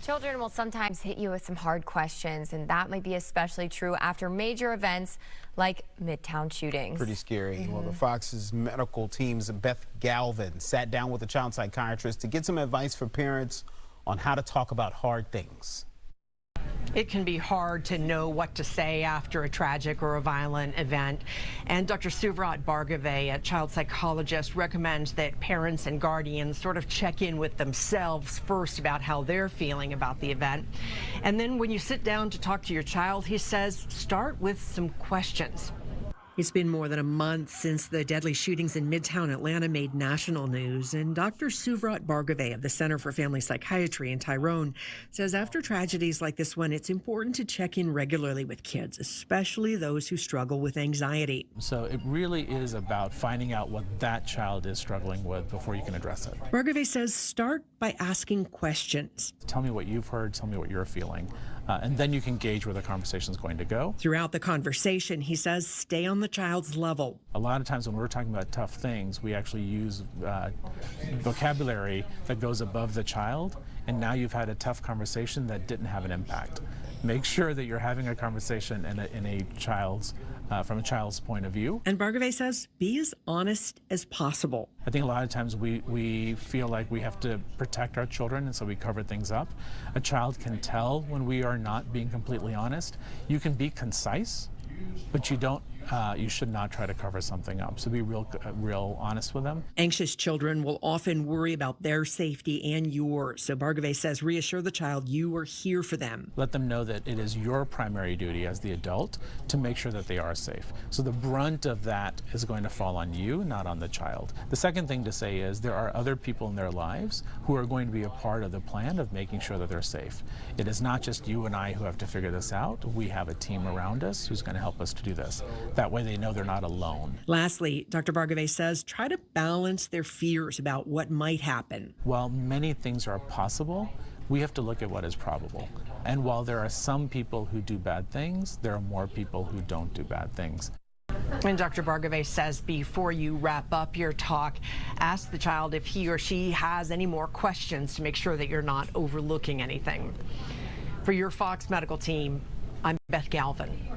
Children will sometimes hit you with some hard questions, and that might be especially true after major events like Midtown shootings. Pretty scary. Well, the Fox's medical team's Beth Galvin sat down with a child psychiatrist to get some advice for parents on how to talk about hard things. It can be hard to know what to say after a tragic or a violent event. And Dr. Suvrat Bhargave, a child psychologist, recommends that parents and guardians sort of check in with themselves first about how they're feeling about the event. And then when you sit down to talk to your child, he says, start with some questions. It's been more than a month since the deadly shootings in Midtown Atlanta made national news, and Dr. Suvrat Bhargave of the Center for Family Psychiatry in Tyrone says after tragedies like this one, it's important to check in regularly with kids, especially those who struggle with anxiety. So it really is about finding out what that child is struggling with before you can address it. Bhargave says start by asking questions. Tell me what you've heard, tell me what you're feeling, and then you can gauge where the conversation is going to go. Throughout the conversation, he says stay on the child's level. A lot of times when we're talking about tough things, we actually use vocabulary that goes above the child, and now you've had a tough conversation that didn't have an impact. Make sure that you're having a conversation in a child's from a child's point of view. And Bhargave says be as honest as possible. I think a lot of times we feel like we have to protect our children, and so we cover things up. A child can tell when we are not being completely honest. You can be concise, but you should not try to cover something up. So be real honest with them. Anxious children will often worry about their safety and yours. So Bhargave says reassure the child you are here for them. Let them know that it is your primary duty as the adult to make sure that they are safe. So the brunt of that is going to fall on you, not on the child. The second thing to say is there are other people in their lives who are going to be a part of the plan of making sure that they're safe. It is not just you and I who have to figure this out. We have a team around us who's going to help us to do this. That way they know they're not alone. Lastly, Dr. Bhargave says try to balance their fears about what might happen. While many things are possible, we have to look at what is probable. And while there are some people who do bad things, there are more people who don't do bad things. And Dr. Bhargave says before you wrap up your talk, ask the child if he or she has any more questions to make sure that you're not overlooking anything. For your Fox medical team, I'm Beth Galvin.